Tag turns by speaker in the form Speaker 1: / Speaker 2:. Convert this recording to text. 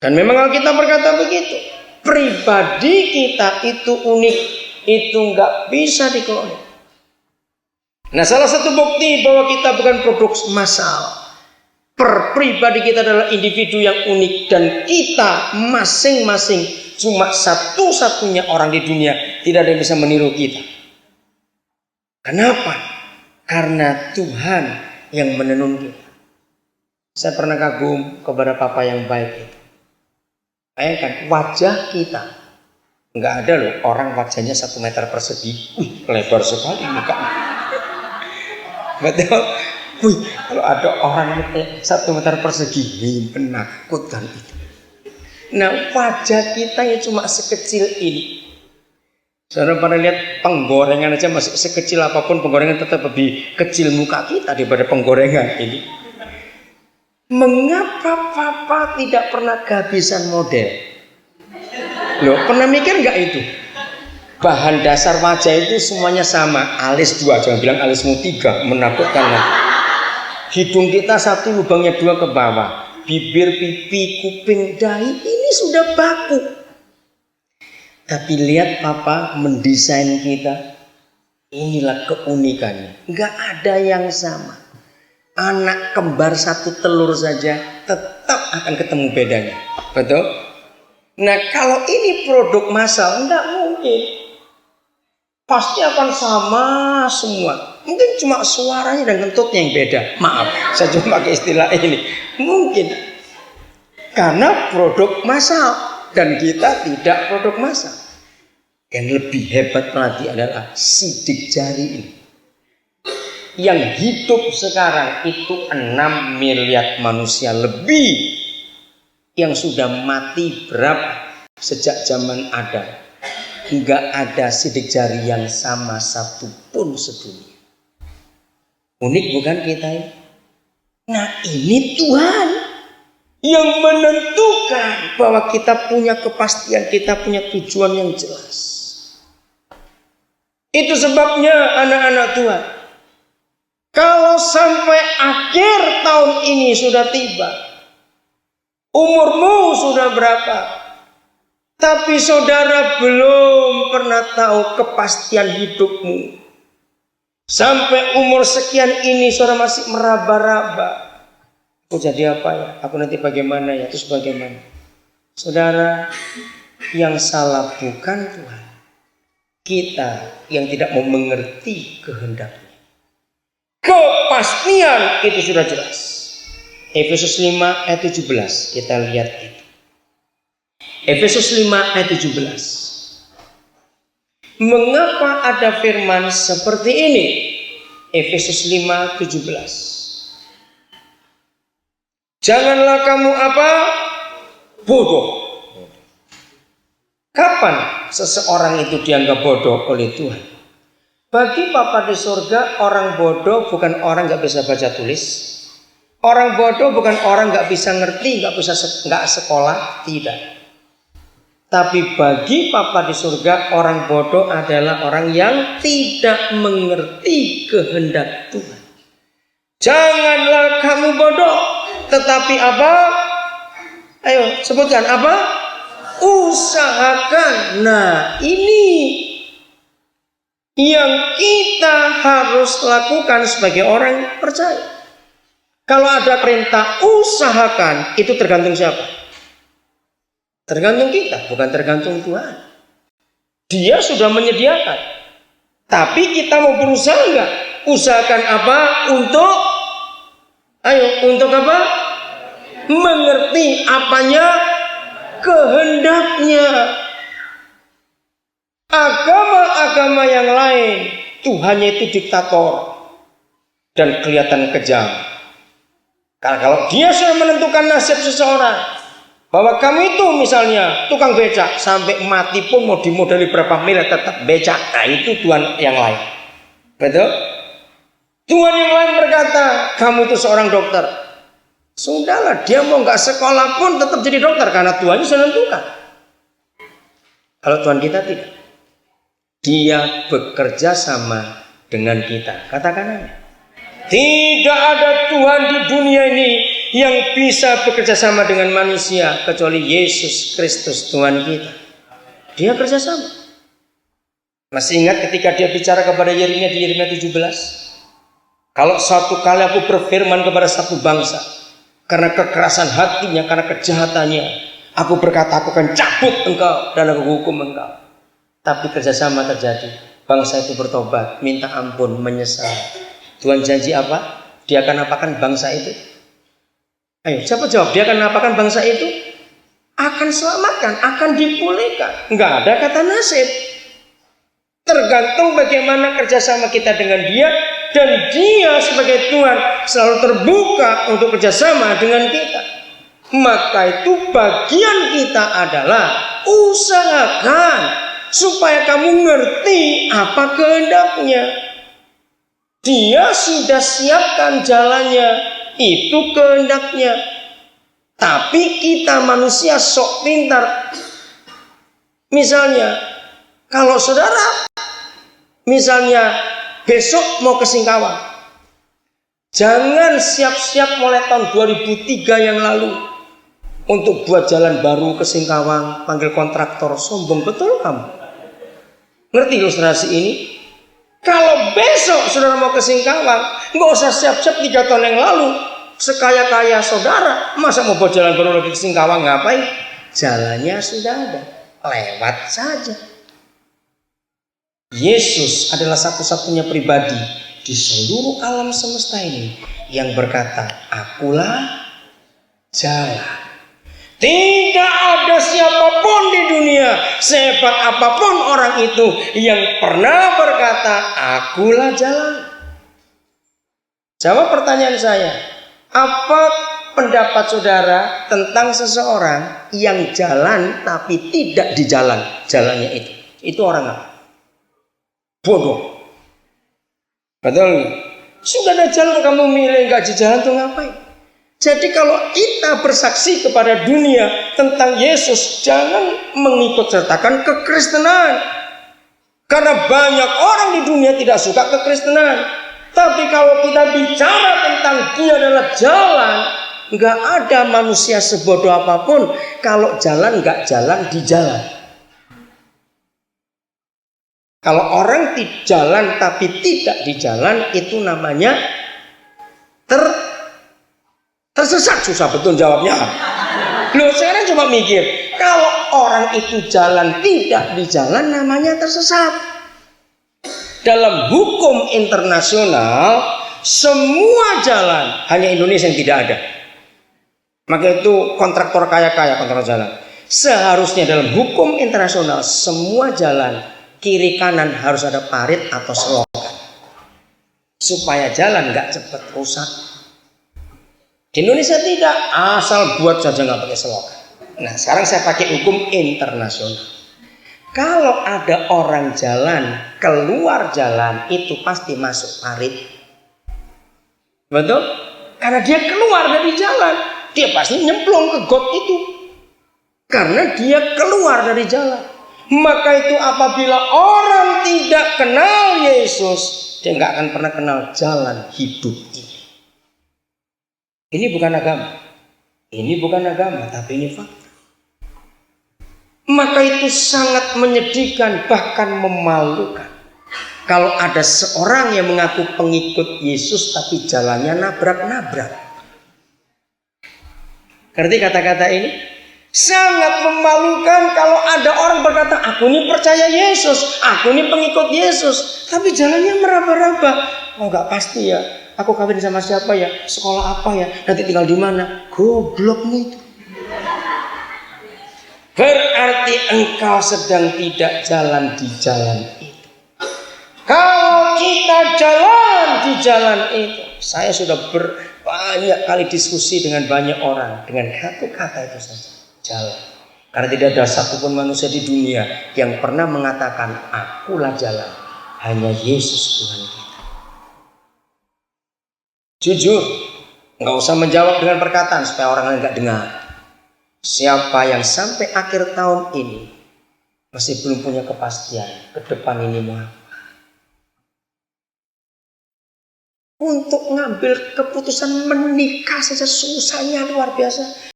Speaker 1: Dan memang Alkitab berkata begitu. Pribadi kita itu unik, itu nggak bisa dikloning. Nah, salah satu bukti bahwa kita bukan produk massal. Pribadi kita adalah individu yang unik dan kita masing-masing cuma satu-satunya orang di dunia, tidak ada yang bisa meniru kita. Kenapa? Karena Tuhan yang menenun kita. Saya pernah kagum kepada Papa yang baik itu. Bayangkan wajah kita. Nggak ada loh orang wajahnya 1 meter persegi. Lebar sekali muka. Betul. Kalau ada orang 1 meter persegi, menakutkan itu. Nah, wajah kita yang cuma sekecil ini. Saudara pada lihat penggorengan aja masih sekecil apapun, penggorengan tetap lebih kecil muka kita daripada penggorengan ini. Mengapa Papa tidak pernah kehabisan model? Loh, pernah mikir nggak itu? Bahan dasar wajah itu semuanya sama. Alis 2, jangan bilang alismu 3, menakutkan lah. Hidung kita 1, lubangnya 2 ke bawah. Bibir, pipi, kuping, dahi ini sudah baku. Tapi lihat Papa mendesain kita. Inilah keunikannya. Nggak ada yang sama. Anak kembar 1 telur saja tetap akan ketemu bedanya. Betul? Nah, kalau ini produk massal, enggak mungkin. Pasti akan sama semua. Mungkin cuma suaranya dan kentutnya yang beda. Maaf, saya cuma pakai istilah ini. Mungkin. Karena produk massal. Dan kita tidak produk massal. Yang lebih hebat lagi adalah sidik jari ini. Yang hidup sekarang itu 6 miliar manusia lebih. Yang sudah mati berapa sejak zaman Adam. Enggak ada sidik jari yang sama satupun sedunia. Unik bukan kita ini? Nah, ini Tuhan yang menentukan bahwa kita punya kepastian, kita punya tujuan yang jelas. Itu sebabnya anak-anak Tuhan, kalau sampai akhir tahun ini sudah tiba, umurmu sudah berapa, tapi saudara belum pernah tahu kepastian hidupmu. Sampai umur sekian ini saudara masih meraba-raba. Aku jadi apa ya? Aku nanti bagaimana ya? Terus bagaimana? Saudara, yang salah bukan Tuhan. Kita yang tidak mau mengerti kehendaknya. Kepastian itu sudah jelas. Efesus 5 ayat 17. Kita lihat itu. Efesus 5 ayat 17. Mengapa ada firman seperti ini? Efesus 5 17. Janganlah kamu apa? Bodoh. Kapan seseorang itu dianggap bodoh oleh Tuhan? Bagi Bapa di surga, orang bodoh bukan orang gak bisa baca tulis. Orang bodoh bukan orang gak bisa ngerti, gak sekolah, tidak. Tapi bagi Bapa di surga, orang bodoh adalah orang yang tidak mengerti kehendak Tuhan. Janganlah kamu bodoh, tetapi apa? Ayo sebutkan apa? Usahakan. Nah, ini yang kita harus lakukan sebagai orang percaya. Kalau ada perintah usahakan, itu tergantung siapa? Tergantung kita, bukan tergantung Tuhan. Dia sudah menyediakan. Tapi kita mau berusaha enggak? Usahakan apa? Untuk apa? Mengerti apanya? Kehendaknya. Agama-agama yang lain, Tuhannya itu diktator dan kelihatan kejam. Karena kalau dia sudah menentukan nasib seseorang, bahwa kamu itu misalnya tukang becak, sampai mati pun mau dimodali berapa miliar tetap becak. Nah, itu Tuhan yang lain. Betul? Tuhan yang lain berkata, kamu itu seorang dokter. Sudahlah, dia mau nggak sekolah pun tetap jadi dokter karena Tuhan sudah menentukan. Kalau Tuhan kita tidak, Dia bekerja sama dengan kita. Katakan amin. Tidak ada Tuhan di dunia ini yang bisa bekerja sama dengan manusia kecuali Yesus Kristus Tuhan kita. Dia kerjasama. Masih ingat ketika dia bicara kepada Yeremia di Yeremia 17? Kalau suatu kali aku berfirman kepada satu bangsa, karena kekerasan hatinya, karena kejahatannya, aku berkata aku akan cabut engkau dan aku hukum engkau. Tapi kerjasama terjadi. Bangsa itu bertobat, minta ampun, menyesal. Tuhan janji apa? Dia akan apakan bangsa itu? Ayo, siapa jawab? Dia akan apakan bangsa itu? Akan selamatkan, akan dipulihkan. Enggak ada kata nasib. Tergantung bagaimana kerjasama kita dengan dia, dan dia sebagai Tuhan selalu terbuka untuk kerjasama dengan kita. Maka itu bagian kita adalah usahakan supaya kamu ngerti apa kehendaknya. Dia sudah siapkan jalannya, itu kehendaknya. Tapi kita manusia sok pintar. Misalnya, kalau saudara misalnya besok mau ke Singkawang, jangan siap-siap mulai tahun 2003 yang lalu untuk buat jalan baru ke Singkawang, panggil kontraktor, sombong betul kamu. Ngerti ilustrasi ini? Kalau besok saudara mau ke Singkawang, nggak usah siap-siap 3 tahun yang lalu. Sekaya-kaya saudara, masa mau buat jalan baru lagi ke Singkawang, ngapain? Jalannya sudah ada, lewat saja. Yesus adalah satu-satunya pribadi di seluruh alam semesta ini yang berkata, akulah jalan. Tidak ada siapapun di dunia, sehebat apapun orang itu, yang pernah berkata, akulah jalan. Jawab pertanyaan saya, apa pendapat saudara tentang seseorang yang jalan tapi tidak di jalan, jalannya itu? Itu orang apa? Bodoh. Betul. Sudah ada jalan kamu milih nggak di jalan tuh ngapain? Jadi kalau kita bersaksi kepada dunia tentang Yesus, jangan mengikut sertakan kekristenan. Karena banyak orang di dunia tidak suka kekristenan. Tapi kalau kita bicara tentang dia adalah jalan, nggak ada manusia sebodoh apapun kalau jalan nggak jalan di jalan. Kalau orang di jalan tapi tidak di jalan, itu namanya tersesat. Susah betul jawabnya. Loh, sekarang coba mikir, kalau orang itu jalan tidak di jalan, namanya tersesat. Dalam hukum internasional, semua jalan, hanya Indonesia yang tidak ada. Maka itu kontraktor kaya-kaya kontraktor jalan. Seharusnya dalam hukum internasional, semua jalan kiri kanan harus ada parit atau selokan supaya jalan nggak cepat rusak. Di Indonesia tidak, asal buat saja nggak pakai selokan. Nah, sekarang saya pakai hukum internasional. Kalau ada orang jalan keluar jalan, itu pasti masuk parit. Betul? Karena dia keluar dari jalan, dia pasti nyemplung ke got itu. Karena dia keluar dari jalan. Maka itu apabila orang tidak kenal Yesus, dia nggak akan pernah kenal jalan hidup ini. Ini bukan agama. Ini bukan agama, tapi ini fakta. Maka itu sangat menyedihkan, bahkan memalukan. Kalau ada seorang yang mengaku pengikut Yesus, tapi jalannya nabrak-nabrak. Ngerti kata-kata ini? Sangat memalukan kalau ada orang berkata, aku ini percaya Yesus, aku ini pengikut Yesus, tapi jalannya meraba-raba. Oh, nggak pasti ya. Aku kawin sama siapa ya? Sekolah apa ya? Nanti tinggal di mana? Goblok nih. Berarti engkau sedang tidak jalan di jalan itu. Kalau kita jalan di jalan itu, saya sudah banyak kali diskusi dengan banyak orang dengan satu kata itu saja. Jalan. Karena tidak ada satupun manusia di dunia yang pernah mengatakan akulah jalan, hanya Yesus Tuhan kita. Jujur, nggak usah menjawab dengan perkataan supaya orang lain nggak dengar. Siapa yang sampai akhir tahun ini masih belum punya kepastian ke depan ini mau Untuk ngambil keputusan menikah saja susahnya luar biasa.